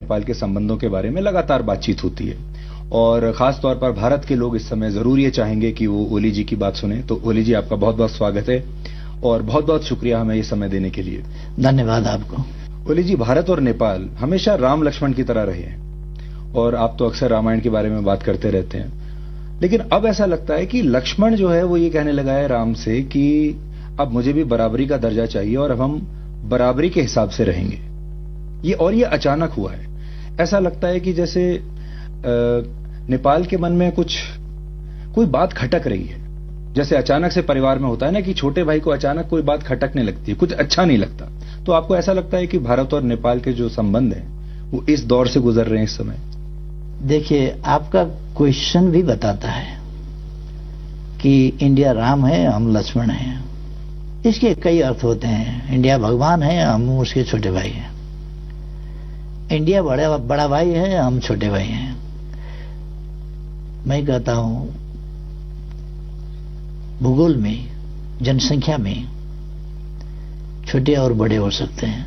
नेपाल के संबंधों के बारे में लगातार बातचीत होती है और खास तौर पर भारत के लोग इस समय जरूर ये चाहेंगे कि वो ओली जी की बात सुने। तो ओली जी, आपका बहुत बहुत स्वागत है और बहुत बहुत शुक्रिया हमें ये समय देने के लिए। धन्यवाद आपको। ओली जी, भारत और नेपाल हमेशा राम लक्ष्मण की तरह रहे हैं और आप तो अक्सर रामायण के बारे में बात करते रहते हैं, लेकिन अब ऐसा लगता है कि लक्ष्मण जो है वो ये कहने लगा है राम से कि अब मुझे भी बराबरी का दर्जा चाहिए और अब हम बराबरी के हिसाब से रहेंगे। ये अचानक हुआ है। ऐसा लगता है कि जैसे नेपाल के मन में कोई बात खटक रही है। जैसे अचानक से परिवार में होता है ना कि छोटे भाई को अचानक कोई बात खटकने लगती है, कुछ अच्छा नहीं लगता। तो आपको ऐसा लगता है कि भारत और नेपाल के जो संबंध हैं वो इस दौर से गुजर रहे हैं इस समय? देखिए, आपका क्वेश्चन भी बताता है कि इंडिया राम है, हम लक्ष्मण हैं। इसके कई अर्थ होते हैं। इंडिया भगवान है, हम उसके छोटे भाई हैं। इंडिया बड़ा भाई है, हम छोटे भाई हैं। मैं कहता हूं भूगोल में, जनसंख्या में छोटे और बड़े हो सकते हैं,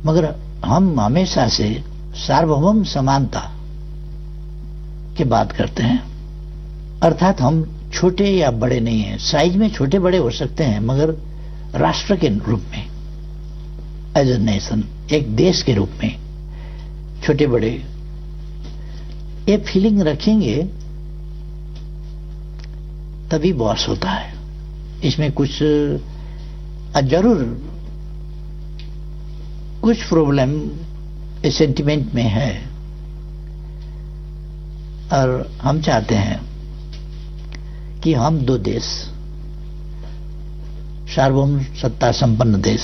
मगर हम हमेशा से सार्वभौम समानता की बात करते हैं। अर्थात हम छोटे या बड़े नहीं हैं। साइज में छोटे बड़े हो सकते हैं, मगर राष्ट्र के रूप में, एज ए नेशन, एक देश के रूप में छोटे बड़े ये फीलिंग रखेंगे तभी बॉस होता है। इसमें कुछ जरूर कुछ प्रॉब्लम इस सेंटिमेंट में है और हम चाहते हैं कि हम दो देश, सार्वभौम सत्ता संपन्न देश,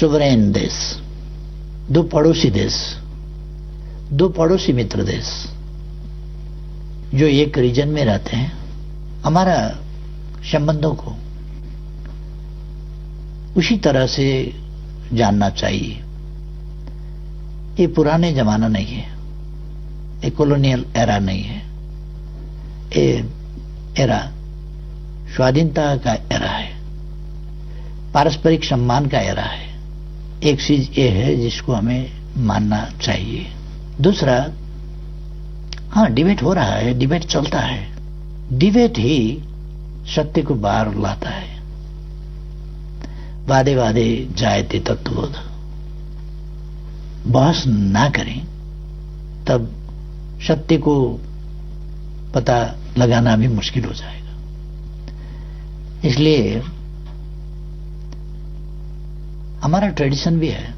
सुवरेन देश, दो पड़ोसी देश, दो पड़ोसी मित्र देश जो एक रीजन में रहते हैं, हमारा संबंधों को उसी तरह से जानना चाहिए। ये पुराने जमाना नहीं है, ये कॉलोनियल एरा नहीं है, ये एरा स्वाधीनता का एरा है, पारस्परिक सम्मान का एरा है। एक चीज ये है जिसको हमें मानना चाहिए। दूसरा, हाँ, डिबेट हो रहा है, डिबेट चलता है। डिबेट ही सत्य को बाहर लाता है। वादे वादे जायते तत्वबोध। बहस ना करें तब सत्य को पता लगाना भी मुश्किल हो जाएगा। इसलिए हमारा ट्रेडिशन भी है।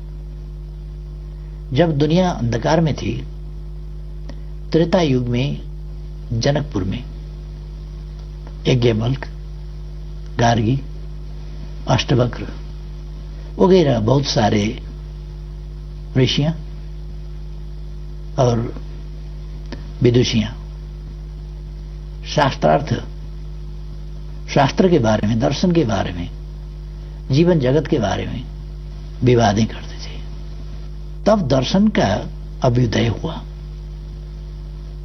जब दुनिया अंधकार में थी, त्रेता युग में जनकपुर में यज्ञवल्क्य, गार्गी, अष्टवक्र वगैरह बहुत सारे ऋषियां और विदुषियां शास्त्र के बारे में, दर्शन के बारे में, जीवन जगत के बारे में विवादें करते थे। तब दर्शन का अभ्युदय हुआ।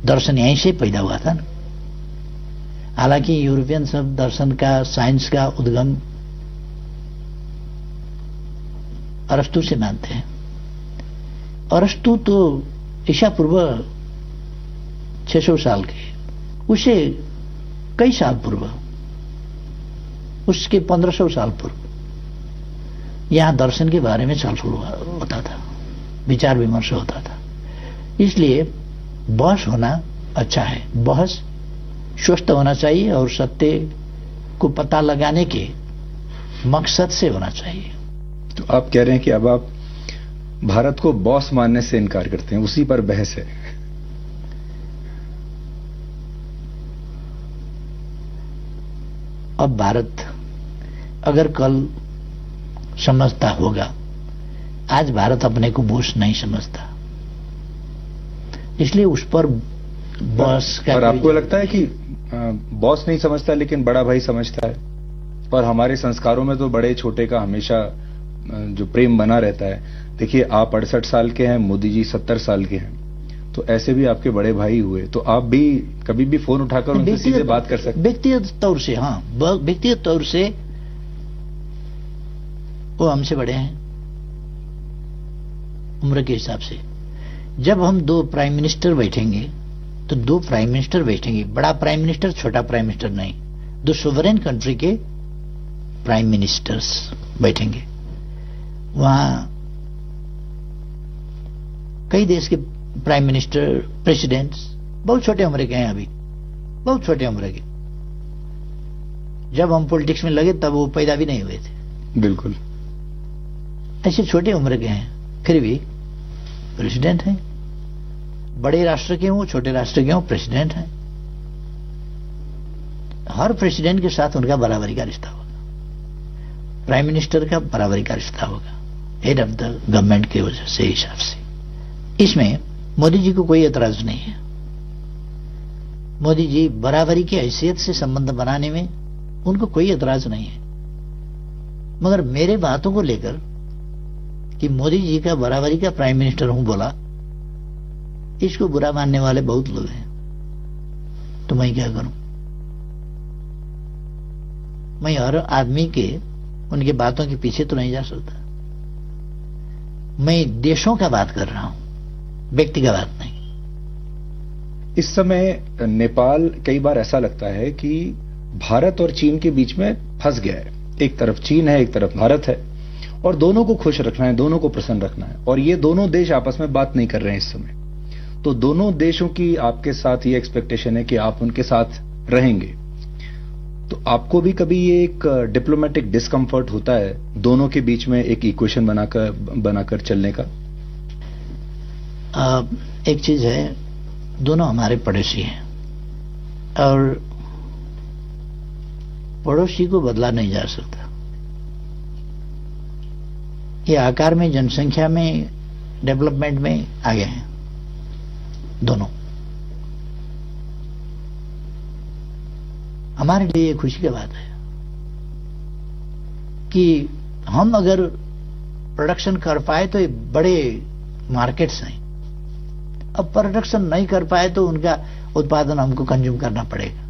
दर्शन यहीं से पैदा हुआ था ना। हालांकि यूरोपियन सब दर्शन का, साइंस का उद्गम अरस्तु से मानते हैं। अरस्तु तो ईसा पूर्व 600 साल के, उसे कई साल पूर्व, उसके 1500 साल पूर्व यहां दर्शन के बारे में चर्चा होता था, विचार विमर्श होता था। इसलिए बहस होना अच्छा है। बहस स्वस्थ होना चाहिए और सत्य को पता लगाने के मकसद से होना चाहिए। तो आप कह रहे हैं कि अब आप भारत को बॉस मानने से इनकार करते हैं, उसी पर बहस है। अब भारत अगर कल समझता होगा, आज भारत अपने को बॉस नहीं समझता, इसलिए उस पर बॉस का। और आपको लगता है कि बॉस नहीं समझता लेकिन बड़ा भाई समझता है? और हमारे संस्कारों में तो बड़े छोटे का हमेशा जो प्रेम बना रहता है। देखिए, आप 68 साल के हैं, मोदी जी 70 साल के हैं, तो ऐसे भी आपके बड़े भाई हुए, तो आप भी कभी भी फोन उठाकर उनसे सीधे बात कर सकते हैं? व्यक्तिगत तौर से, हाँ, व्यक्तिगत तौर से वो हमसे बड़े हैं। उम्र के हिसाब से। जब हम दो प्राइम मिनिस्टर बैठेंगे तो दो प्राइम मिनिस्टर बैठेंगे, बड़ा प्राइम मिनिस्टर छोटा प्राइम मिनिस्टर नहीं, दो सोवरेन कंट्री के प्राइम मिनिस्टर्स बैठेंगे। वहां कई देश के प्राइम मिनिस्टर, प्रेसिडेंट्स बहुत छोटे उम्र के हैं, अभी बहुत छोटे उम्र के। जब हम पॉलिटिक्स में लगे तब वो पैदा भी नहीं हुए थे। बिल्कुल ऐसे छोटे उम्र के हैं, फिर भी प्रेसिडेंट हैं। बड़े राष्ट्र के हों, छोटे राष्ट्र के हों, प्रेसिडेंट हैं। हर प्रेसिडेंट के साथ उनका बराबरी का रिश्ता होगा, प्राइम मिनिस्टर का बराबरी का रिश्ता होगा, हेड ऑफ द गवर्नमेंट के वजह से, हिसाब से। इसमें मोदी जी को कोई एतराज नहीं है। मोदी जी बराबरी की हैसियत से संबंध बनाने में उनको कोई एतराज नहीं है। मगर मेरे बातों को लेकर कि मोदी जी का बराबरी का प्राइम मिनिस्टर हूं बोला, इसको बुरा मानने वाले बहुत लोग हैं। तो मैं क्या करूं? मैं हर आदमी के उनके बातों के पीछे तो नहीं जा सकता। मैं देशों का बात कर रहा हूं, व्यक्ति का बात नहीं। इस समय नेपाल कई बार ऐसा लगता है कि भारत और चीन के बीच में फंस गया है। एक तरफ चीन है, एक तरफ भारत है, और दोनों को खुश रखना है, दोनों को प्रसन्न रखना है, और ये दोनों देश आपस में बात नहीं कर रहे हैं इस समय। तो दोनों देशों की आपके साथ ये एक्सपेक्टेशन है कि आप उनके साथ रहेंगे। तो आपको भी कभी ये एक डिप्लोमेटिक डिस्कम्फर्ट होता है दोनों के बीच में एक इक्वेशन बनाकर चलने का? एक चीज है, दोनों हमारे पड़ोसी हैं और पड़ोसी को बदला नहीं जा सकता। ये आकार में, जनसंख्या में, डेवलपमेंट में आगे हैं दोनों। हमारे लिए ये खुशी की बात है कि हम अगर प्रोडक्शन कर पाए तो ये बड़े मार्केट्स हैं। अब प्रोडक्शन नहीं कर पाए तो उनका उत्पादन हमको कंज्यूम करना पड़ेगा।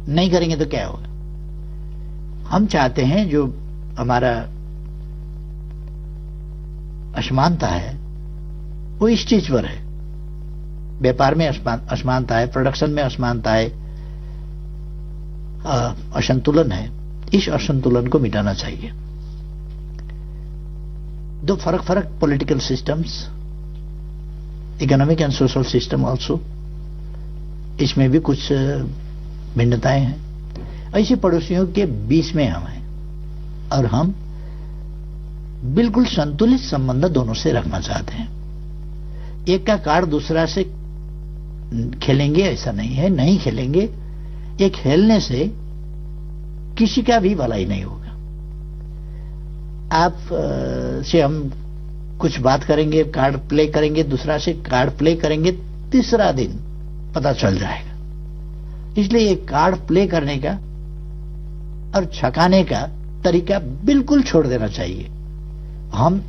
नहीं करेंगे तो क्या होगा? हम चाहते हैं जो हमारा असमानता है वो इस चीज पर है, व्यापार में असमानता है, प्रोडक्शन में असमानता है, असंतुलन है। इस असंतुलन को मिटाना चाहिए। दो फर्क political systems, economic and social system also, इसमें भी कुछ भिन्नताएं हैं। ऐसे पड़ोसियों के बीच में हम हैं और हम बिल्कुल संतुलित संबंध दोनों से रखना चाहते हैं। एक का कार्ड दूसरा से खेलेंगे ऐसा नहीं है, नहीं खेलेंगे। ये खेलने से किसी का भी भलाई नहीं होगा। आप से हम कुछ बात करेंगे, कार्ड प्ले करेंगे, दूसरा से कार्ड प्ले करेंगे, तीसरा दिन पता चल जाएगा। इसलिए ये कार्ड प्ले करने का और छकाने का तरीका बिल्कुल छोड़ देना चाहिए। हम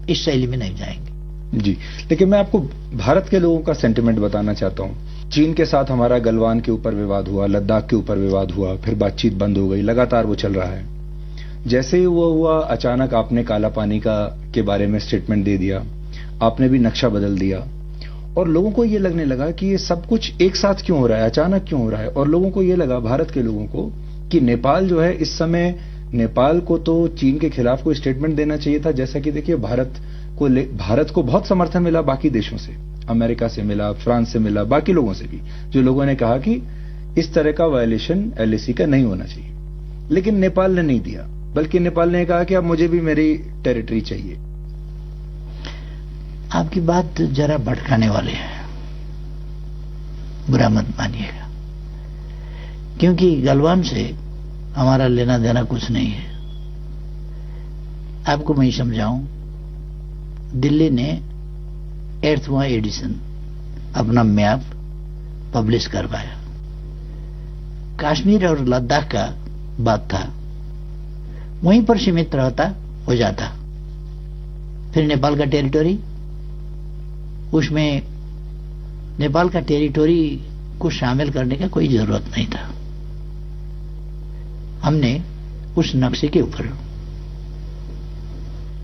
इस शैली में नहीं जाएंगे। जी, लेकिन मैं आपको भारत के लोगों का सेंटिमेंट बताना चाहता हूं। चीन के साथ हमारा गलवान के ऊपर विवाद हुआ, लद्दाख के ऊपर विवाद हुआ, फिर बातचीत बंद हो गई, लगातार वो चल रहा है। जैसे ही वो हुआ, अचानक आपने काला पानी के बारे में स्टेटमेंट दे दिया, आपने भी नक्शा बदल दिया, और लोगों को ये लगने लगा कि ये सब कुछ एक साथ क्यों हो रहा है, अचानक क्यों हो रहा है। और लोगों को ये लगा, भारत के लोगों को, कि नेपाल जो है इस समय, नेपाल को तो चीन के खिलाफ कोई स्टेटमेंट देना चाहिए था। जैसा कि देखिए, भारत को बहुत समर्थन मिला बाकी देशों से, अमेरिका से मिला, फ्रांस से मिला, बाकी लोगों से भी, जो लोगों ने कहा कि इस तरह का वायलेशन एलएसी का नहीं होना चाहिए। लेकिन नेपाल ने नहीं दिया, बल्कि नेपाल ने कहा कि अब मुझे भी मेरी टेरिटरी चाहिए। आपकी बात जरा भटकाने वाली है, बुरा मत मानिएगा, क्योंकि गलवान से हमारा लेना देना कुछ नहीं है। आपको मैं समझाऊं, दिल्ली ने 8वां एडिशन अपना मैप पब्लिश करवाया। कश्मीर और लद्दाख का बात था, वहीं पर सीमित रहता हो जाता। फिर नेपाल का टेरिटरी, उसमें नेपाल का टेरिटरी को शामिल करने का कोई जरूरत नहीं था। हमने उस नक्शे के ऊपर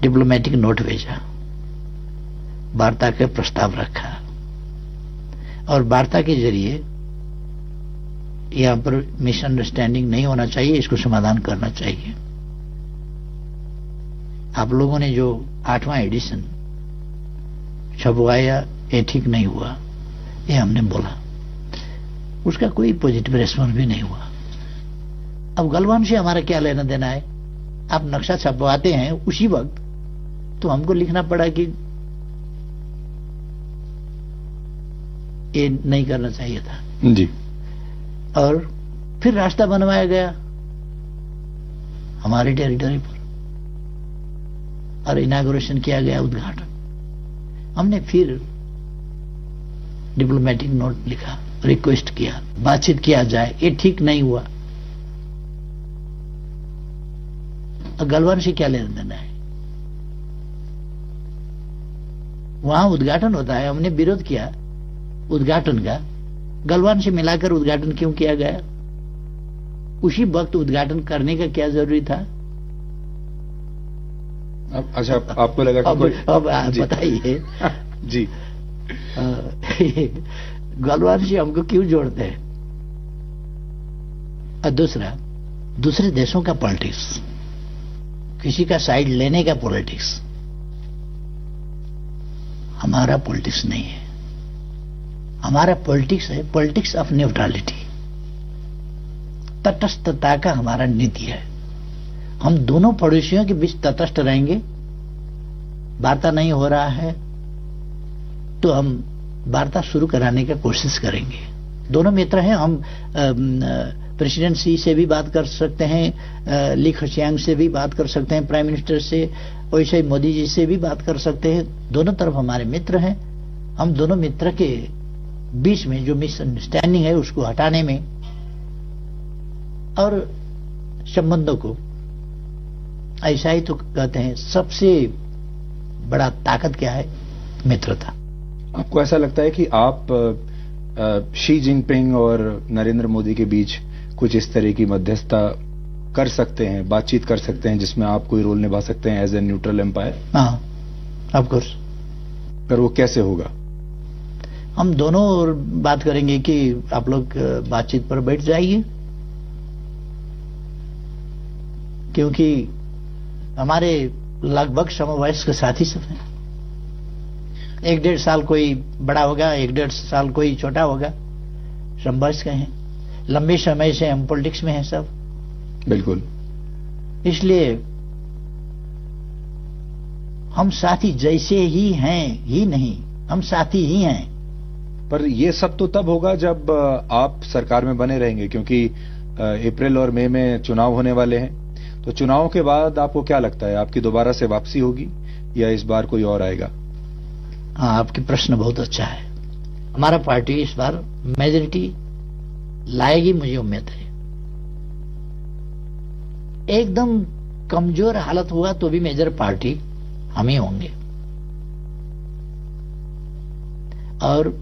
डिप्लोमेटिक नोट भेजा, वार्ता के प्रस्ताव रखा और वार्ता के जरिए यहां पर मिसअंडरस्टैंडिंग नहीं होना चाहिए, इसको समाधान करना चाहिए। आप लोगों ने जो 8वां एडिशन छपवाया ये ठीक नहीं हुआ, ये हमने बोला, उसका कोई पॉजिटिव रेस्पॉन्स भी नहीं हुआ। अब गलवान से हमारा क्या लेना देना है? आप नक्शा छपवाते हैं उसी वक्त तो हमको लिखना पड़ा कि ये नहीं करना चाहिए था जी, और फिर रास्ता बनवाया गया हमारे टेरिटरी पर और इनागुरेशन किया गया, उद्घाटन। हमने फिर डिप्लोमेटिक नोट लिखा, रिक्वेस्ट किया, बातचीत किया जाए, ये ठीक नहीं हुआ। गलवान से क्या लेना देना है? वहां उद्घाटन होता है, हमने विरोध किया उद्घाटन का, गलवान से मिलाकर उद्घाटन क्यों किया गया? उसी वक्त उद्घाटन करने का क्या जरूरी था? अच्छा, आपको लगा कि अब बताइए जी, गलवान से हमको क्यों जोड़ते हैं? और दूसरा, दूसरे देशों का पॉलिटिक्स, किसी का साइड लेने का पॉलिटिक्स, हमारा पॉलिटिक्स नहीं है। हमारा पॉलिटिक्स है पॉलिटिक्स ऑफ न्यूट्रलिटी, तटस्थता का हमारा नीति है। हम दोनों पड़ोसियों के बीच तटस्थ रहेंगे। वार्ता नहीं हो रहा है तो हम वार्ता शुरू कराने की कोशिश करेंगे। दोनों मित्र हैं, हम प्रेसिडेंट शी से भी बात कर सकते हैं, ली खशियांग से भी बात कर सकते हैं, प्राइम मिनिस्टर से, वैसे ही मोदी जी से भी बात कर सकते हैं। दोनों तरफ हमारे मित्र हैं। हम दोनों मित्र के बीच में जो मिसअंडरस्टैंडिंग है उसको हटाने में और संबंधों को, ऐसा ही तो कहते हैं सबसे बड़ा ताकत क्या है? मित्रता। आपको ऐसा लगता है कि आप शी जिनपिंग और नरेंद्र मोदी के बीच कुछ इस तरह की मध्यस्थता कर सकते हैं, बातचीत कर सकते हैं, जिसमें आप कोई रोल निभा सकते हैं एज ए न्यूट्रल एम्पायर? हाँ, ऑफ कोर्स। पर वो कैसे होगा? हम दोनों और बात करेंगे कि आप लोग बातचीत पर बैठ जाइए, क्योंकि हमारे लगभग समवयस्क साथी सब हैं। 1-1.5 साल कोई बड़ा होगा, 1-1.5 साल कोई छोटा होगा, समवयस्क हैं। लंबे समय से हम पॉलिटिक्स में हैं सब। बिल्कुल। इसलिए हम साथी जैसे ही हैं ही नहीं, हम साथी ही हैं। पर ये सब तो तब होगा जब आप सरकार में बने रहेंगे, क्योंकि अप्रैल और मई में चुनाव होने वाले हैं। तो चुनाव के बाद आपको क्या लगता है, आपकी दोबारा से वापसी होगी या इस बार कोई और आएगा? हाँ, आपकी प्रश्न बहुत अच्छा है। हमारा पार्टी इस बार मेजॉरिटी लाएगी, मुझे उम्मीद है। एकदम कमजोर हालत हुआ तो भी मेजर पार्टी हम ही होंगे। और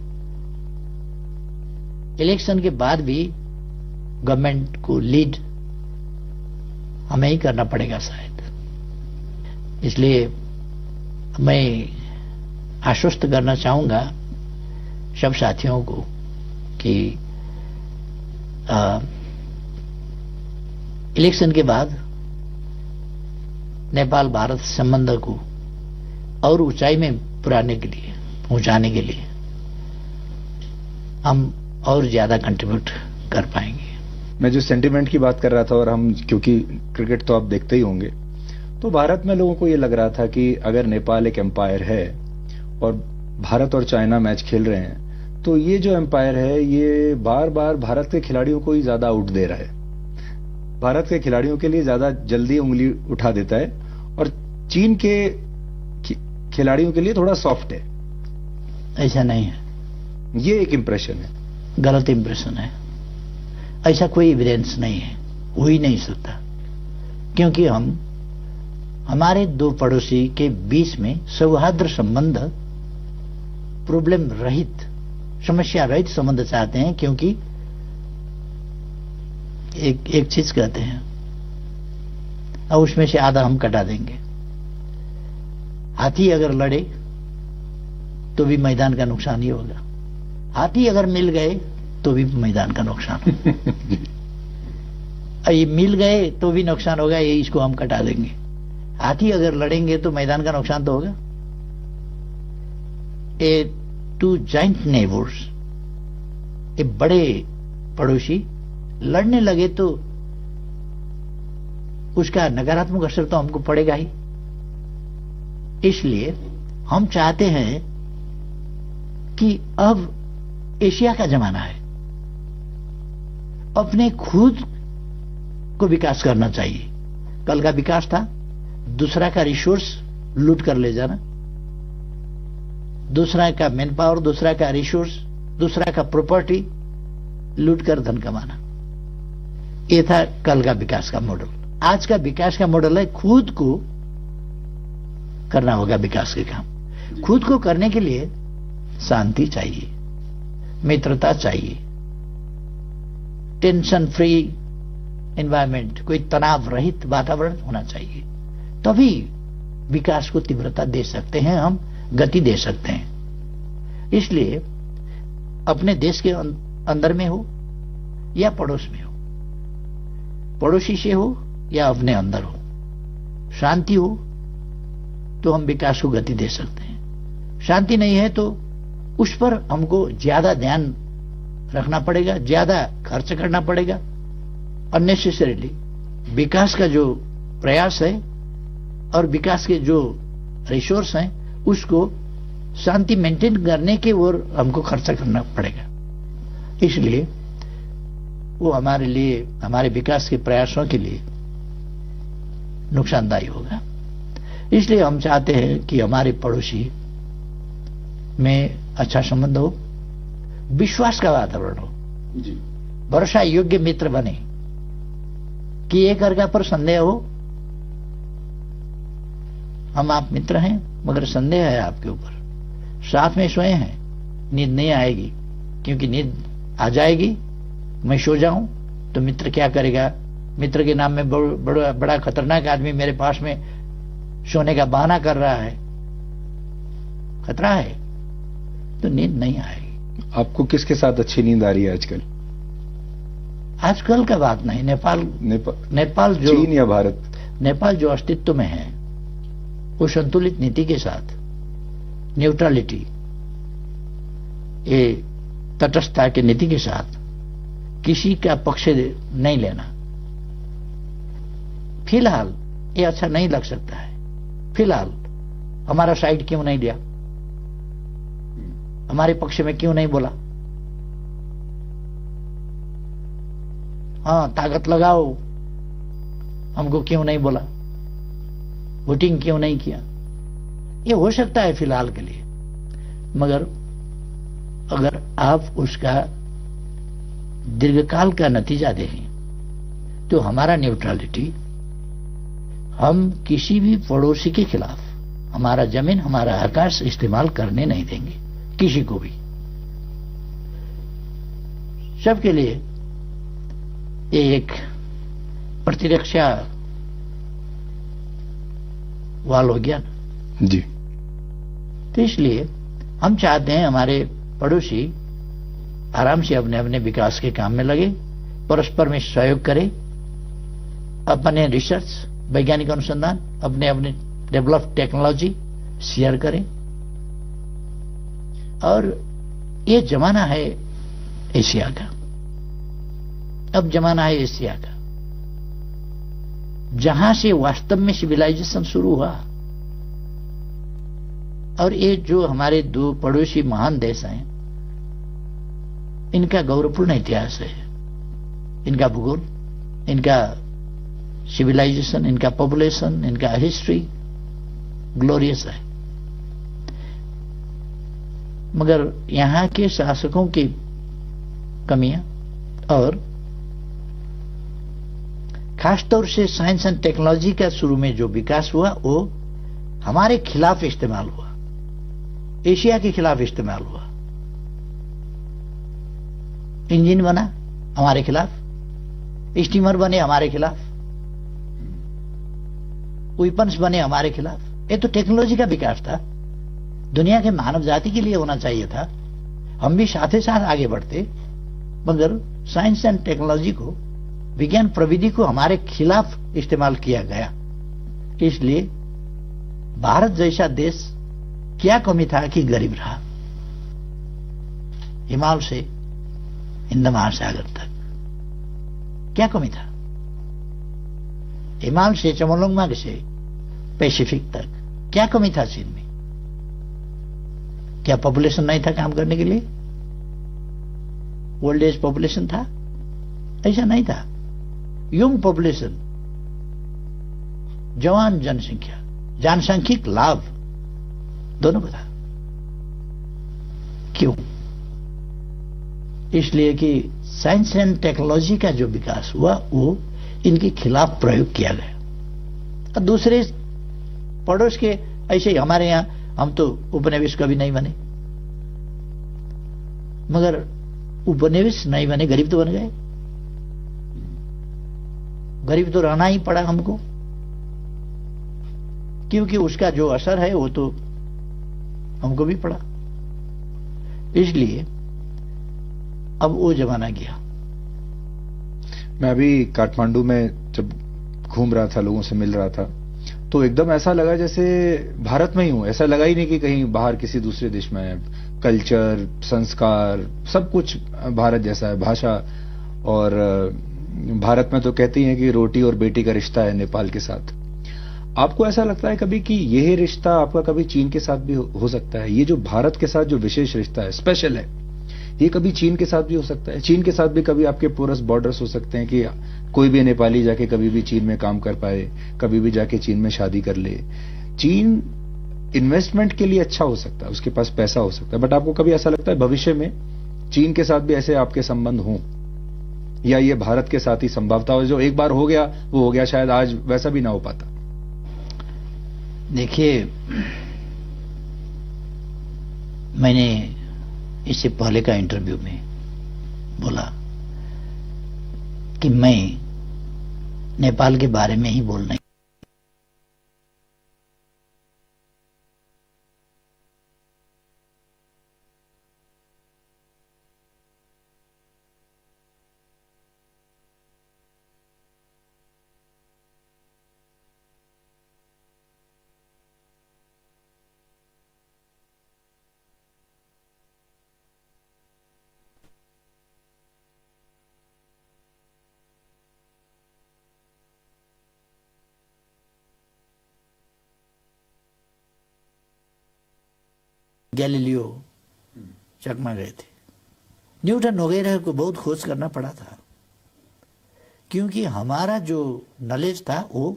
इलेक्शन के बाद भी गवर्नमेंट को लीड हमें ही करना पड़ेगा शायद। इसलिए मैं आश्वस्त करना चाहूंगा सब साथियों को कि इलेक्शन के बाद नेपाल भारत संबंध को और ऊंचाई में पहुंचाने के लिए हम और ज्यादा कंट्रीब्यूट कर पाएंगे। मैं जो सेंटिमेंट की बात कर रहा था, और हम क्योंकि क्रिकेट तो आप देखते ही होंगे, तो भारत में लोगों को ये लग रहा था कि अगर नेपाल एक एम्पायर है और भारत और चाइना मैच खेल रहे हैं, तो ये जो एम्पायर है ये बार बार भारत के खिलाड़ियों को ही ज्यादा आउट दे रहा है, भारत के खिलाड़ियों के लिए ज्यादा जल्दी उंगली उठा देता है, और चीन के खिलाड़ियों के लिए थोड़ा सॉफ्ट है। ऐसा नहीं है, ये एक इंप्रेशन है, गलत इंप्रेशन है। ऐसा कोई एविडेंस नहीं है, हो ही नहीं सकता, क्योंकि हमारे दो पड़ोसी के बीच में सौहार्द संबंध, प्रॉब्लम रहित, समस्या रहित संबंध चाहते हैं। क्योंकि एक चीज कहते हैं और उसमें से आधा हम कटा देंगे। हाथी अगर लड़े तो भी मैदान का नुकसान ही होगा, हाथी अगर मिल गए तो भी मैदान का नुकसान होगा। ये मिल गए तो भी नुकसान होगा, ये इसको हम कटा देंगे। हाथी अगर लड़ेंगे तो मैदान का नुकसान तो होगा। ए टू जॉइंट नेबर्स, ये बड़े पड़ोसी लड़ने लगे तो उसका नकारात्मक असर तो हमको पड़ेगा ही। इसलिए हम चाहते हैं कि अब एशिया का जमाना है, अपने खुद को विकास करना चाहिए। कल का विकास था दूसरा का रिसोर्स लूट कर ले जाना, दूसरा का मैन पावर, दूसरा का रिसोर्स, दूसरा का प्रॉपर्टी लूट कर धन कमाना। यह था कल का विकास का मॉडल। आज का विकास का मॉडल है खुद को करना होगा विकास के काम। खुद को करने के लिए शांति चाहिए, मित्रता चाहिए, टेंशन फ्री एनवायरमेंट, कोई तनाव रहित वातावरण होना चाहिए। तभी विकास को तीव्रता दे सकते हैं, हम गति दे सकते हैं। इसलिए अपने देश के अंदर में हो या पड़ोस में हो, पड़ोसी से हो या अपने अंदर हो, शांति हो तो हम विकास को गति दे सकते हैं। शांति नहीं है तो उस पर हमको ज्यादा ध्यान रखना पड़ेगा, ज्यादा खर्च करना पड़ेगा अननेसेसरीली। विकास का जो प्रयास है और विकास के जो रिसोर्स हैं उसको शांति मेंटेन करने के ओर हमको खर्चा करना पड़ेगा। इसलिए वो हमारे लिए, हमारे विकास के प्रयासों के लिए नुकसानदायी होगा। इसलिए हम चाहते हैं कि हमारे पड़ोसी में अच्छा संबंध हो, विश्वास का वातावरण हो, भरोसा योग्य मित्र बने, कि एक अर्का पर संदेह हो, हम आप मित्र हैं मगर संदेह है आपके ऊपर, साथ में सोए हैं, नींद नहीं आएगी, क्योंकि नींद आ जाएगी मैं सो जाऊं तो मित्र क्या करेगा, मित्र के नाम में बड़ा खतरनाक आदमी मेरे पास में सोने का बहाना कर रहा है, खतरा है, तो नींद नहीं आएगी। आपको किसके साथ अच्छी नींद आ रही है आजकल? आजकल का बात नहीं, नेपाल जो, चीन या भारत? नेपाल जो अस्तित्व में है वो संतुलित नीति के साथ, न्यूट्रलिटी, ये तटस्थता की नीति के साथ किसी का पक्ष नहीं लेना। फिलहाल ये अच्छा नहीं लग सकता है, फिलहाल हमारा साइड क्यों नहीं लिया, हमारे पक्ष में क्यों नहीं बोला, हाँ ताकत लगाओ, हमको क्यों नहीं बोला, वोटिंग क्यों नहीं किया, ये हो सकता है फिलहाल के लिए। मगर अगर आप उसका दीर्घकाल का नतीजा देखें तो हमारा न्यूट्रलिटी, हम किसी भी पड़ोसी के खिलाफ हमारा जमीन, हमारा आकाश इस्तेमाल करने नहीं देंगे किसी को भी। सबके लिए ये एक प्रतिरक्षा वाल हो गया ना जी। तो इसलिए हम चाहते हैं हमारे पड़ोसी आराम से अपने अपने विकास के काम में लगे, परस्पर में सहयोग करें, अपने रिसर्च, वैज्ञानिक अनुसंधान, अपने अपने डेवलप टेक्नोलॉजी शेयर करें। और ये जमाना है एशिया का, अब जमाना है एशिया का, जहां से वास्तव में सिविलाइजेशन शुरू हुआ। और ये जो हमारे दो पड़ोसी महान देश हैं, इनका गौरवपूर्ण इतिहास है, इनका भूगोल, इनका सिविलाइजेशन, इनका पॉपुलेशन, इनका हिस्ट्री ग्लोरियस है। मगर यहां के शासकों की कमियां और खासतौर से साइंस एंड टेक्नोलॉजी का शुरू में जो विकास हुआ वो हमारे खिलाफ इस्तेमाल हुआ, एशिया के खिलाफ इस्तेमाल हुआ। इंजन बना हमारे खिलाफ, स्टीमर बने हमारे खिलाफ, वेपन्स बने हमारे खिलाफ, ये तो टेक्नोलॉजी का विकास था, दुनिया के मानव जाति के लिए होना चाहिए था। हम भी साथ ही साथ आगे बढ़ते, मगर साइंस एंड टेक्नोलॉजी को, विज्ञान प्रविधि को हमारे खिलाफ इस्तेमाल किया गया। इसलिए भारत जैसा देश क्या कमी था कि गरीब रहा। हिमालय से हिंद महासागर तक क्या कमी था? हिमालय से चमोलंगमा से पैसिफिक तक क्या कमी था चीन में? क्या पॉपुलेशन नहीं था काम करने के लिए? ओल्ड एज पॉपुलेशन था? ऐसा नहीं था। यंग पॉपुलेशन, जवान जनसंख्या, जनसांख्यिक लाभ दोनों को था। क्यों? इसलिए कि साइंस एंड टेक्नोलॉजी का जो विकास हुआ वो इनके खिलाफ प्रयोग किया गया। और दूसरे पड़ोस के ऐसे ही हमारे यहां हम तो उपनिवेश कभी नहीं बने, मगर उपनिवेश नहीं बने, गरीब तो बन गए। गरीब तो रहना ही पड़ा हमको, क्योंकि उसका जो असर है वो तो हमको भी पड़ा। इसलिए अब वो जमाना गया। मैं अभी काठमांडू में जब घूम रहा था, लोगों से मिल रहा था, तो एकदम ऐसा लगा जैसे भारत में ही हूं। ऐसा लगा ही नहीं कि कहीं बाहर किसी दूसरे देश में है। कल्चर, संस्कार, सब कुछ भारत जैसा है। भाषा, और भारत में तो कहती हैं कि रोटी और बेटी का रिश्ता है नेपाल के साथ। आपको ऐसा लगता है कभी कि यह रिश्ता आपका कभी चीन के साथ भी हो सकता है? ये जो भारत के साथ जो विशेष रिश्ता है, स्पेशल है, ये कभी चीन के साथ भी हो सकता है? चीन के साथ भी कभी आपके पोरस बॉर्डर्स हो सकते हैं कि कोई भी नेपाली जाके कभी भी चीन में काम कर पाए, कभी भी जाके चीन में शादी कर ले। चीन इन्वेस्टमेंट के लिए अच्छा हो सकता है, उसके पास पैसा हो सकता है, बट आपको कभी ऐसा लगता है भविष्य में चीन के साथ भी ऐसे आपके संबंध हों, या ये भारत के साथ ही संभवता हो? जो एक बार हो गया वो हो गया, शायद आज वैसा भी ना हो पाता। देखिए, मैंने इससे पहले का इंटरव्यू में बोला कि मैं नेपाल के बारे में ही बोल नहीं। गैलीलियो चकमा गए थे, न्यूटन वगैरह को बहुत खोज करना पड़ा था, क्योंकि हमारा जो नॉलेज था वो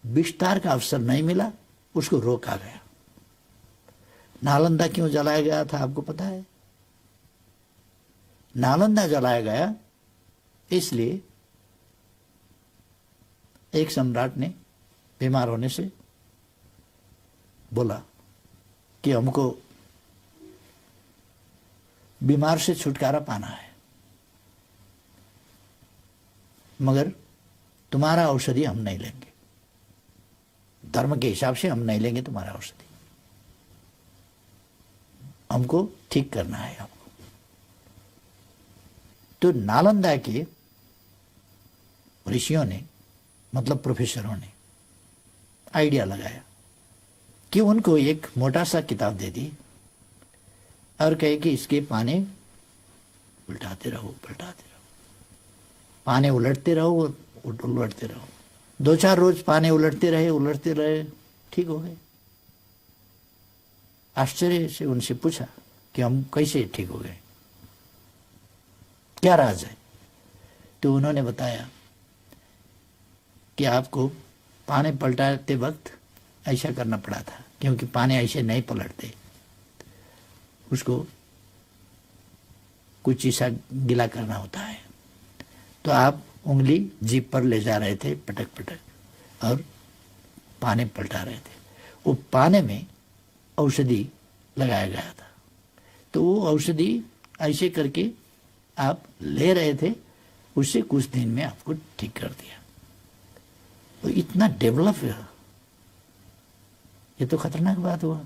विस्तार का अवसर नहीं मिला, उसको रोका गया। नालंदा क्यों जलाया गया था आपको पता है? नालंदा जलाया गया इसलिए एक सम्राट ने बीमार होने से बोला कि हमको बीमार से छुटकारा पाना है, मगर तुम्हारा औषधि हम नहीं लेंगे, धर्म के हिसाब से हम नहीं लेंगे तुम्हारा औषधि, हमको ठीक करना है आपको। तो नालंदा के ऋषियों ने, मतलब प्रोफेसरों ने आइडिया लगाया कि उनको एक मोटा सा किताब दे दी और कहे कि इसके पाने उल्टाते रहो, पाने उलटते रहो, उलटते रहो। 2-4 रोज पाने उलटते रहे, ठीक हो गए। आश्चर्य से उनसे पूछा कि हम कैसे ठीक हो गए, क्या राज है? तो उन्होंने बताया कि आपको पाने पलटाते वक्त ऐसा करना पड़ा था, क्योंकि पाने ऐसे नहीं पलटते, उसको कुछ चीज़ा गिला करना होता है। तो आप उंगली जीभ पर ले जा रहे थे, पटक पटक, और पाने पलटा रहे थे। वो पाने में औषधि लगाया गया था, तो वो औषधि ऐसे करके आप ले रहे थे, उससे कुछ दिन में आपको ठीक कर दिया। तो इतना डेवलप ये तो खतरनाक बात हुआ।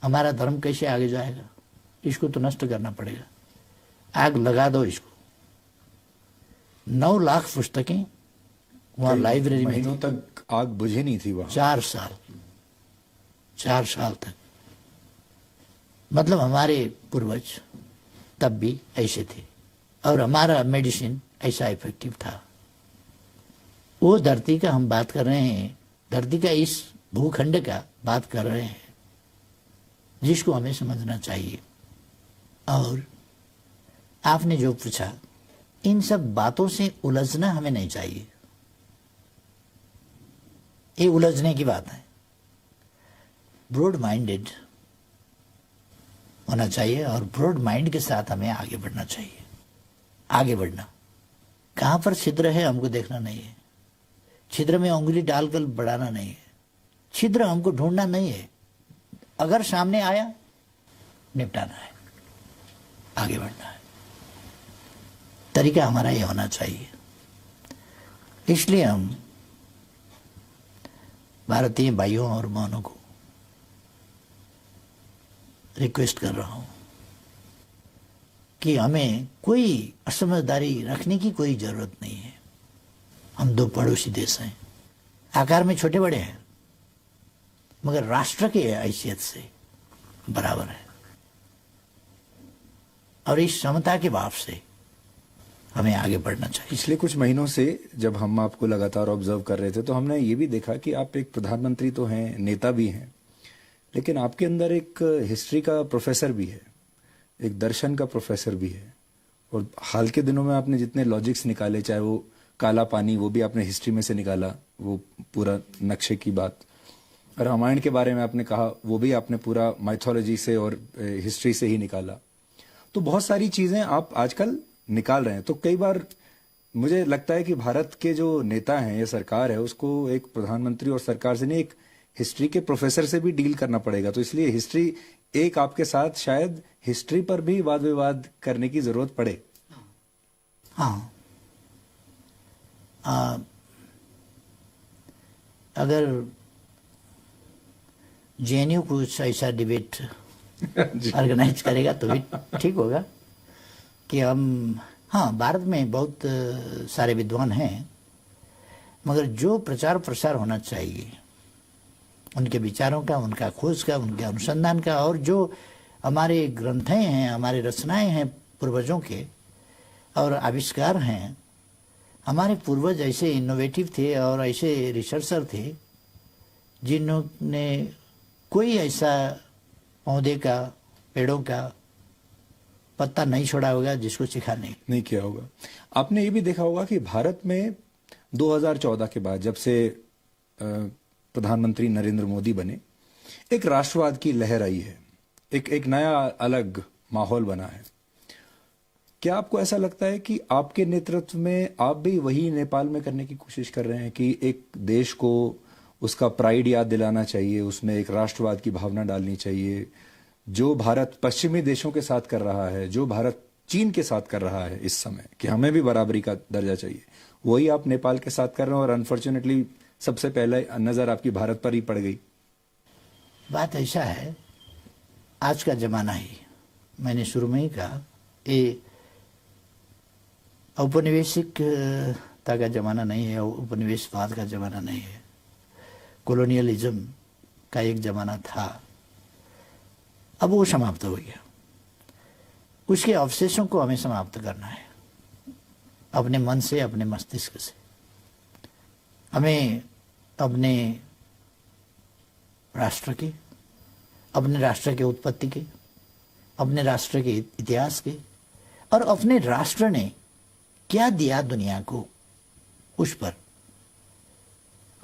हमारा धर्म कैसे आगे जाएगा? इसको तो नष्ट करना पड़ेगा, आग लगा दो इसको। 9 लाख पुस्तकें वहां लाइब्रेरी में महीनों तक आग बुझी नहीं थी वहां। 4 साल तक। मतलब हमारे पूर्वज तब भी ऐसे थे और हमारा मेडिसिन ऐसा इफेक्टिव था। वो धरती का हम बात कर रहे हैं, धरती का इस भूखंड का बात कर रहे हैं, जिसको हमें समझना चाहिए। और आपने जो पूछा, इन सब बातों से उलझना हमें नहीं चाहिए। ये उलझने की बात है। ब्रॉड माइंडेड होना चाहिए और ब्रॉड माइंड के साथ हमें आगे बढ़ना चाहिए। आगे बढ़ना, कहां पर छिद्र है हमको देखना नहीं है, छिद्र में उंगली डालकर बढ़ाना नहीं है, छिद्र हमको ढूंढना नहीं है, अगर सामने आया निपटाना है, आगे बढ़ना है। तरीका हमारा ये होना चाहिए। इसलिए हम भारतीय भाइयों और बहनों को रिक्वेस्ट कर रहा हूं कि हमें कोई असमझदारी रखने की कोई जरूरत नहीं है। हम 2 पड़ोसी देश हैं, आकार में छोटे बड़े हैं, मगर राष्ट्र की हैसियत से बराबर है। और इस समता के भाव से हमें आगे बढ़ना चाहिए। पिछले कुछ महीनों से जब हम आपको लगातार ऑब्जर्व कर रहे थे तो हमने ये भी देखा कि आप एक प्रधानमंत्री तो हैं, नेता भी हैं, लेकिन आपके अंदर एक हिस्ट्री का प्रोफेसर भी है, एक दर्शन का प्रोफेसर भी है। और हाल के दिनों में आपने जितने लॉजिक्स निकाले, चाहे वो काला पानी, वो भी आपने हिस्ट्री में से निकाला, वो पूरा नक्शे की बात, रामायण के बारे में आपने कहा, वो भी आपने पूरा माइथोलॉजी से और हिस्ट्री से ही निकाला। तो बहुत सारी चीजें आप आजकल निकाल रहे हैं। तो कई बार मुझे लगता है कि भारत के जो नेता हैं या सरकार है, उसको एक प्रधानमंत्री और सरकार से नहीं, एक हिस्ट्री के प्रोफेसर से भी डील करना पड़ेगा। तो इसलिए हिस्ट्री, एक आपके साथ शायद हिस्ट्री पर भी वाद विवाद करने की जरूरत पड़े। हाँ, अगर जेएनयू कुछ ऐसा डिबेट ऑर्गेनाइज करेगा तो भी ठीक होगा कि हम, हाँ, भारत में बहुत सारे विद्वान हैं, मगर जो प्रचार प्रसार होना चाहिए उनके विचारों का, उनका खोज का, उनके अनुसंधान का, और जो हमारे ग्रंथें हैं, हमारे रचनाएं हैं पूर्वजों के और आविष्कार हैं। हमारे पूर्वज ऐसे इनोवेटिव थे और ऐसे रिसर्चर थे जिन्होंने कोई ऐसा पौधे का, पेड़ों का पत्ता नहीं छोड़ा होगा जिसको सिखा नहीं किया होगा। आपने ये भी देखा होगा कि भारत में 2014 के बाद, जब से प्रधानमंत्री नरेंद्र मोदी बने, एक राष्ट्रवाद की लहर आई है, एक नया अलग माहौल बना है। क्या आपको ऐसा लगता है कि आपके नेतृत्व में आप भी वही नेपाल में करने की कोशिश कर रहे हैं कि एक देश को उसका प्राइड याद दिलाना चाहिए, उसमें एक राष्ट्रवाद की भावना डालनी चाहिए, जो भारत पश्चिमी देशों के साथ कर रहा है, जो भारत चीन के साथ कर रहा है इस समय, कि हमें भी बराबरी का दर्जा चाहिए, वही आप नेपाल के साथ कर रहे हैं और अनफॉर्चुनेटली सबसे पहले नजर आपकी भारत पर ही पड़ गई? बात ऐसा है, आज का जमाना ही, मैंने शुरू में ही कहा, ये औपनिवेशिकता का जमाना नहीं है, उपनिवेशवाद का जमाना नहीं है, कॉलोनियलिज्म का एक जमाना था, अब वो समाप्त हो गया। उसके अवशेषों को हमें समाप्त करना है, अपने मन से, अपने मस्तिष्क से। हमें अपने राष्ट्र के, अपने राष्ट्र के उत्पत्ति के, अपने राष्ट्र के इतिहास के, और अपने राष्ट्र ने क्या दिया दुनिया को, उस पर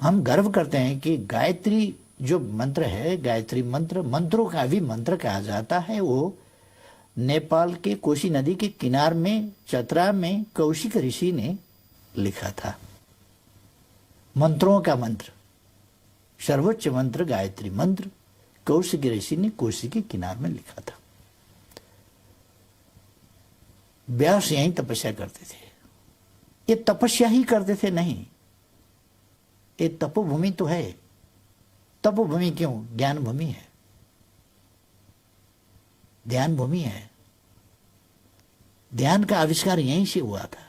हम गर्व करते हैं कि गायत्री जो मंत्र है, गायत्री मंत्र, मंत्रों का भी मंत्र कहा जाता है, वो नेपाल के कोशी नदी के किनार में, चतरा में कौशिक ऋषि ने लिखा था। मंत्रों का मंत्र, सर्वोच्च मंत्र गायत्री मंत्र कौशिक ऋषि ने कोशी के किनार में लिखा था। व्यास यहीं तपस्या करते थे। ये तपस्या ही करते थे नहीं, ये तपोभूमि तो है, तपोभूमि क्यों? ज्ञान भूमि है, ध्यान भूमि है। ध्यान का आविष्कार यहीं से हुआ था,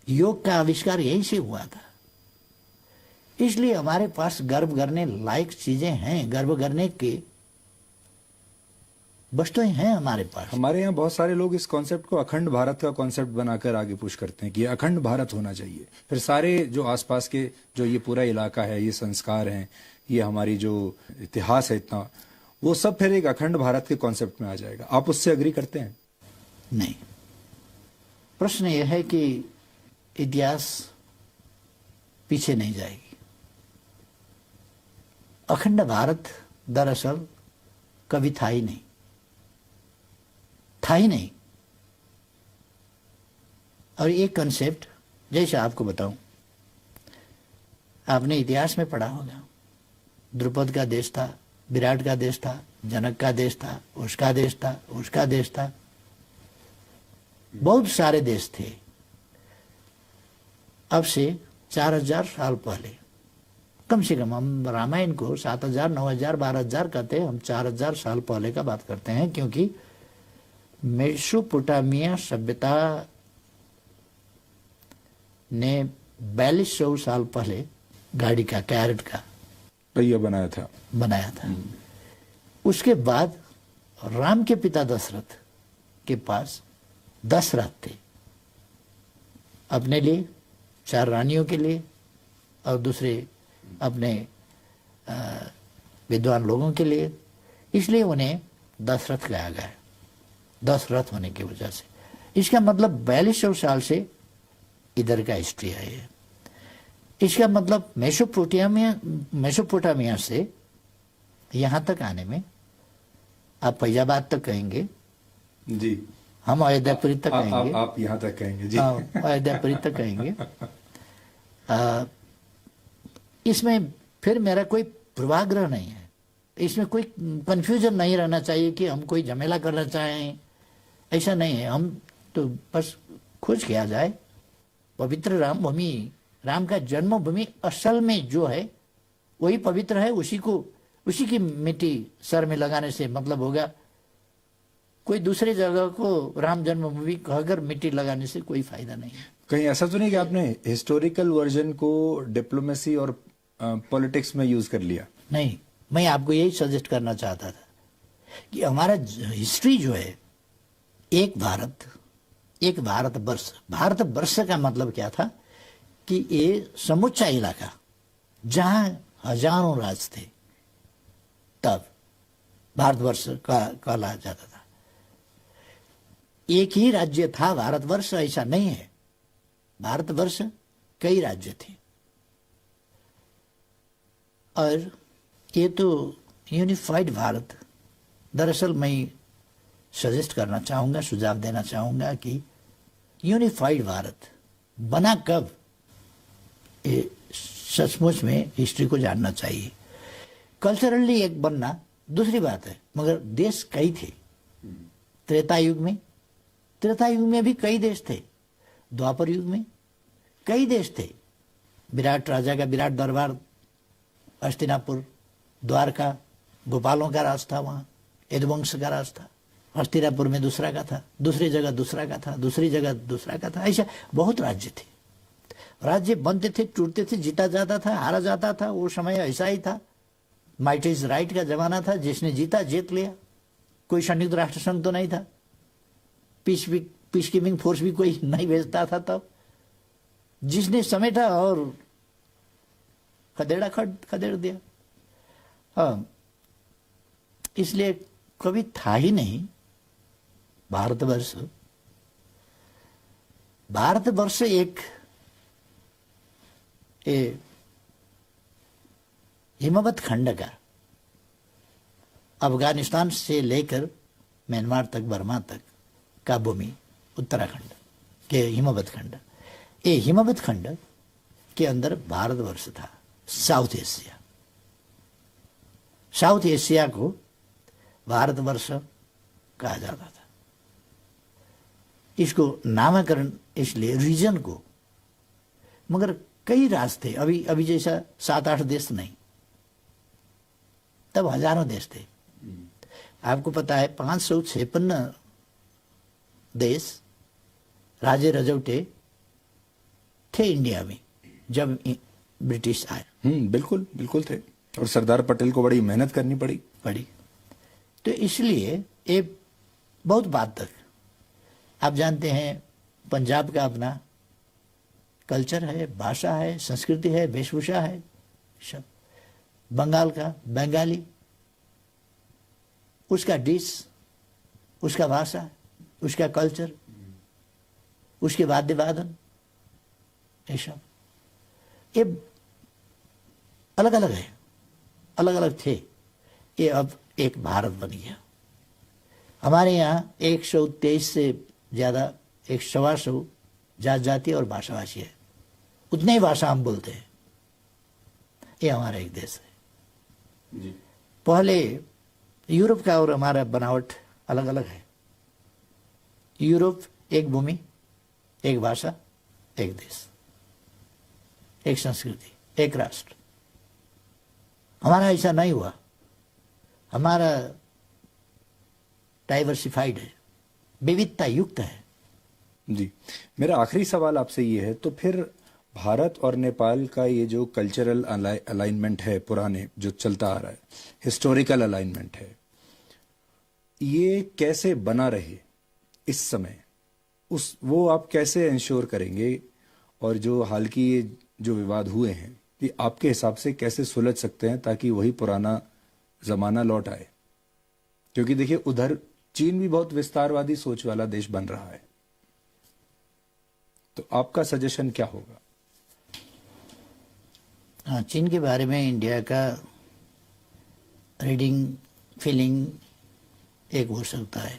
योग का आविष्कार यहीं से हुआ था। इसलिए हमारे पास गर्व करने लायक चीजें हैं, गर्व करने की वस्तुएं हैं हमारे पास। हमारे यहाँ बहुत सारे लोग इस कॉन्सेप्ट को अखंड भारत का कॉन्सेप्ट बनाकर आगे पुश करते हैं कि अखंड भारत होना चाहिए। फिर सारे जो आसपास के जो ये पूरा इलाका है, ये संस्कार हैं, ये हमारी जो इतिहास है इतना, वो सब फिर एक अखंड भारत के कॉन्सेप्ट में आ जाएगा। आप उससे अग्री करते हैं? नहीं। प्रश्न यह है कि इतिहास पीछे नहीं जाएगी। अखंड भारत दरअसल कभी था ही नहीं, था ही नहीं। और ये कंसेप्ट जैसे आपको बताऊं, आपने इतिहास में पढ़ा होगा, द्रुपद का देश था, विराट का देश था, जनक का देश था, उसका देश था, उसका देश था, बहुत सारे देश थे। अब से 4000 साल पहले, कम से कम हम रामायण को 7000, 9000, 12000 कहते हैं, हम 4000 साल पहले का बात करते हैं, क्योंकि मेसोपोटामिया सभ्यता ने 4200 साल पहले गाड़ी का, कैरेट का पहिया बनाया था। उसके बाद राम के पिता दशरथ के पास 10 रथ थे, अपने लिए, 4 रानियों के लिए, और दूसरे अपने विद्वान लोगों के लिए। इसलिए उन्हें 10 रथ कहा गया, 10 रथ होने की वजह से। इसका मतलब 4200 साल से इधर का हिस्ट्री है ये। इसका मतलब मेसोपोटामिया से यहां तक आने में, आप फैजाबाद तक कहेंगे जी, हम अयोध्यापुरी तक कहेंगे, आप यहां तक कहेंगे जी, अयोध्यापुरी तक कहेंगे। इसमें फिर मेरा कोई पूर्वाग्रह नहीं है, इसमें कोई कंफ्यूजन नहीं रहना चाहिए कि हम कोई झमेला करना चाहें, ऐसा नहीं है। हम तो बस खोज किया जाए पवित्र राम भूमि, राम का जन्मभूमि असल में जो है वही पवित्र है। उसी की मिट्टी सर में लगाने से मतलब होगा, कोई दूसरी जगह को राम जन्मभूमि कहकर मिट्टी लगाने से कोई फायदा नहीं है। कहीं ऐसा तो नहीं कि आपने हिस्टोरिकल वर्जन को डिप्लोमेसी और पॉलिटिक्स में यूज कर लिया? नहीं, मैं आपको यही सजेस्ट करना चाहता था कि हमारा हिस्ट्री जो है, एक भारत, एक भारतवर्ष। भारतवर्ष का मतलब क्या था कि ये समूचा इलाका जहां हजारों राज थे, तब भारतवर्ष का कहला जाता था। एक ही राज्य था भारतवर्ष, ऐसा नहीं है। भारतवर्ष कई राज्य थे, और ये तो यूनिफाइड भारत। दरअसल मैं सजेस्ट करना चाहूंगा, सुझाव देना चाहूंगा कि यूनिफाइड भारत बना कब, ये सचमुच में हिस्ट्री को जानना चाहिए। कल्चरली एक बनना दूसरी बात है, मगर देश कई थे। त्रेता युग में भी कई देश थे, द्वापर युग में कई देश थे। विराट राजा का विराट दरबार, हस्तिनापुर, द्वारका, गोपालों का राज था, वहां यदुवंश का राज था। हस्तिनापुर में दूसरा का था, दूसरी जगह दूसरा का था, दूसरी जगह दूसरा का था। ऐसा बहुत राज्य थे। राज्य बनते थे, टूटते थे, जीता जाता था, हारा जाता था। वो समय ऐसा ही था, माइट इज राइट का जमाना था। जिसने जीता जीत लिया। कोई संयुक्त राष्ट्र संघ तो नहीं था, पीस कीपिंग फोर्स भी कोई नहीं भेजता था। तब जिसने समेटा और खदेड़ दिया। हाँ, इसलिए कभी था ही नहीं भारतवर्ष। भारतवर्ष एक हिमवत खंड का, अफगानिस्तान से लेकर म्यांमार तक, बर्मा तक का भूमि, उत्तराखंड के हिमवत खंड, ये हिमवत खंड के अंदर भारतवर्ष था। साउथ एशिया, साउथ एशिया को भारतवर्ष कहा जाता था। इसको नामकरण इसलिए रीजन को, मगर कई राज थे। अभी जैसा 7-8 देश नहीं, तब हजारों देश थे। आपको पता है 556 देश राजे रजौटे थे इंडिया में जब ब्रिटिश आए। बिल्कुल बिल्कुल थे, और सरदार पटेल को बड़ी मेहनत करनी पड़ी। तो इसलिए ये बहुत बात तक आप जानते हैं, पंजाब का अपना कल्चर है, भाषा है, संस्कृति है, वेशभूषा है, सब। बंगाल का बंगाली, उसका डिश, उसका भाषा, उसका कल्चर, उसके वाद्य वादन, ये सब ये अलग अलग है, अलग अलग थे। ये अब एक भारत बन गया। हमारे यहाँ 123 से ज्यादा 125 जात जाति और भाषाभाषी है, उतने ही भाषा हम बोलते हैं। ये हमारा एक देश है जी। पहले यूरोप का और हमारा बनावट अलग अलग है। यूरोप एक भूमि, एक भाषा, एक देश, एक संस्कृति, एक राष्ट्र। हमारा ऐसा नहीं हुआ। हमारा डाइवर्सिफाइड है, विविधता युक्त है जी। मेरा आखिरी सवाल आपसे ये है, तो फिर भारत और नेपाल का ये जो कल्चरल अलाइनमेंट है, पुराने जो चलता आ रहा है, हिस्टोरिकल अलाइनमेंट है, ये कैसे बना रहे इस समय, वो आप कैसे इंश्योर करेंगे? और जो हाल की ये जो विवाद हुए हैं, ये आपके हिसाब से कैसे सुलझ सकते हैं ताकि वही पुराना जमाना लौट आए? क्योंकि देखिए, उधर चीन भी बहुत विस्तारवादी सोच वाला देश बन रहा है, तो आपका सजेशन क्या होगा? हाँ, चीन के बारे में इंडिया का रीडिंग, फीलिंग एक हो सकता है।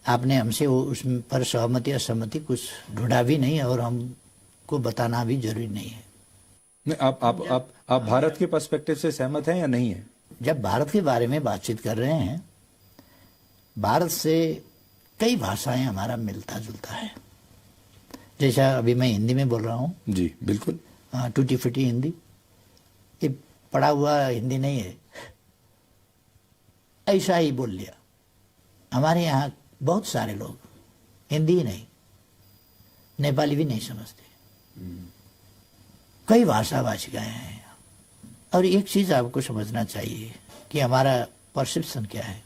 आपने हमसे वो उस पर सहमति असहमति कुछ ढूंढा भी नहीं, और हमको बताना भी जरूरी नहीं है। नहीं, आप भारत के पर्सपेक्टिव से सहमत हैं या नहीं है? जब भारत के बारे में बातचीत कर रहे हैं, भारत से कई भाषाएं हमारा मिलता जुलता है। जैसा अभी मैं हिंदी में बोल रहा हूँ जी, बिल्कुल, टूटी फूटी हिंदी, ये पढ़ा हुआ हिंदी नहीं है, ऐसा ही बोल लिया। हमारे यहाँ बहुत सारे लोग हिंदी ही नहीं, नेपाली भी नहीं समझते, कई भाषा भाषिकाएं हैं। और एक चीज आपको समझना चाहिए कि हमारा परसेप्शन क्या है।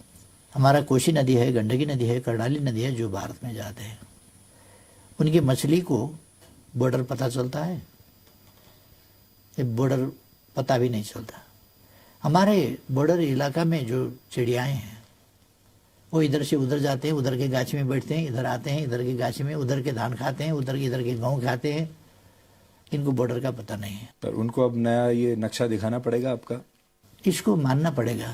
हमारा कोसी नदी है, गंडकी नदी है, कर्णाली नदी है, जो भारत में जाते हैं, उनकी मछली को बॉर्डर पता चलता है? ये बॉर्डर पता भी नहीं चलता। हमारे बॉर्डर इलाका में जो चिड़ियाएं हैं, वो इधर से उधर जाते हैं, उधर के गाछी में बैठते हैं, इधर आते हैं, इधर के गाछी में, उधर के धान खाते हैं, इधर के गेहूं खाते हैं। इनको बॉर्डर का पता नहीं है। पर उनको अब नया ये नक्शा दिखाना पड़ेगा आपका? इसको मानना पड़ेगा।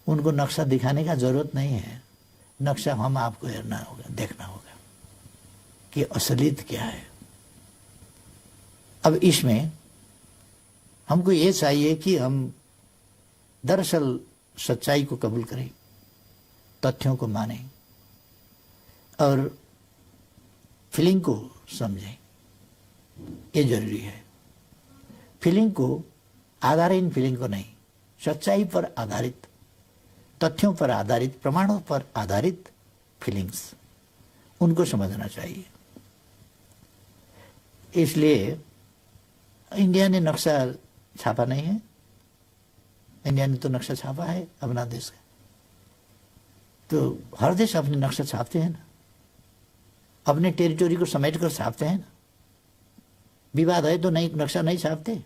उनको नक्शा दिखाने का जरूरत नहीं है। नक्शा हम आपको हेरना होगा, देखना होगा कि असलियत क्या है। अब इसमें हमको ये चाहिए कि हम दरअसल सच्चाई को कबूल करें, तथ्यों को मानें और फीलिंग को समझें। ये जरूरी है। फीलिंग को आधारहीन फीलिंग को नहीं, सच्चाई पर आधारित, तथ्यों पर आधारित, प्रमाणों पर आधारित फीलिंग्स, उनको समझना चाहिए। इसलिए इंडिया ने नक्शा छापा नहीं है। इंडिया ने तो नक्शा छापा है अपना देश का। तो हर देश अपने नक्शा छापते हैं ना, अपने टेरिटोरी को समेट कर छापते हैं ना। विवाद है तो नहीं, नक्शा नहीं छापते।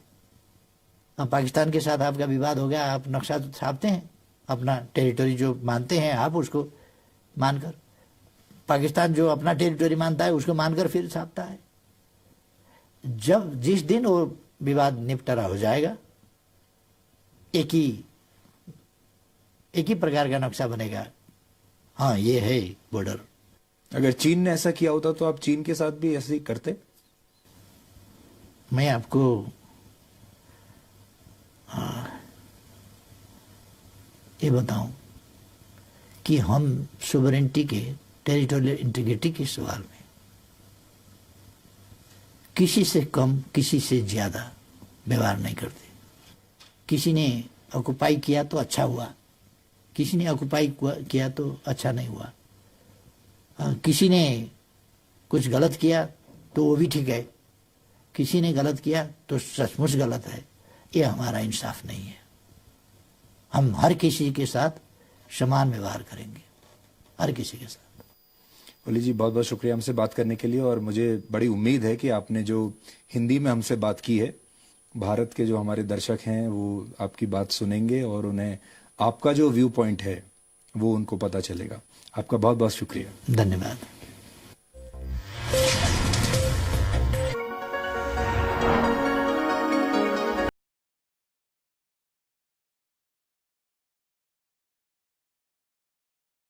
अब पाकिस्तान के साथ आपका विवाद हो गया, आप नक्शा तो छापते हैं, अपना टेरिटोरी जो मानते हैं आप उसको मानकर। पाकिस्तान जो अपना टेरिटोरी मानता है उसको मानकर फिर छापता है। जब जिस दिन वो विवाद निपटारा हो जाएगा, एक ही प्रकार का नक्शा बनेगा। हाँ, ये है बॉर्डर। अगर चीन ने ऐसा किया होता तो आप चीन के साथ भी ऐसे ही करते? मैं आपको ये बताऊं कि हम सोवरेनिटी के, टेरिटोरियल इंटीग्रिटी के सवाल में किसी से कम किसी से ज्यादा व्यवहार नहीं करते। किसी ने ऑक्युपाई किया तो अच्छा हुआ, किसी ने ऑक्युपाई किया तो अच्छा नहीं हुआ, किसी ने कुछ गलत किया तो वो भी ठीक है, किसी ने गलत किया तो सचमुच गलत है। ये हमारा इंसाफ नहीं है। हम हर किसी के साथ समान व्यवहार करेंगे, हर किसी के साथ। ओली जी, बहुत बहुत शुक्रिया हमसे बात करने के लिए, और मुझे बड़ी उम्मीद है कि आपने जो हिंदी में हमसे बात की है, भारत के जो हमारे दर्शक हैं वो आपकी बात सुनेंगे और उन्हें आपका जो व्यू पॉइंट है वो उनको पता चलेगा। आपका बहुत बहुत शुक्रिया। धन्यवाद।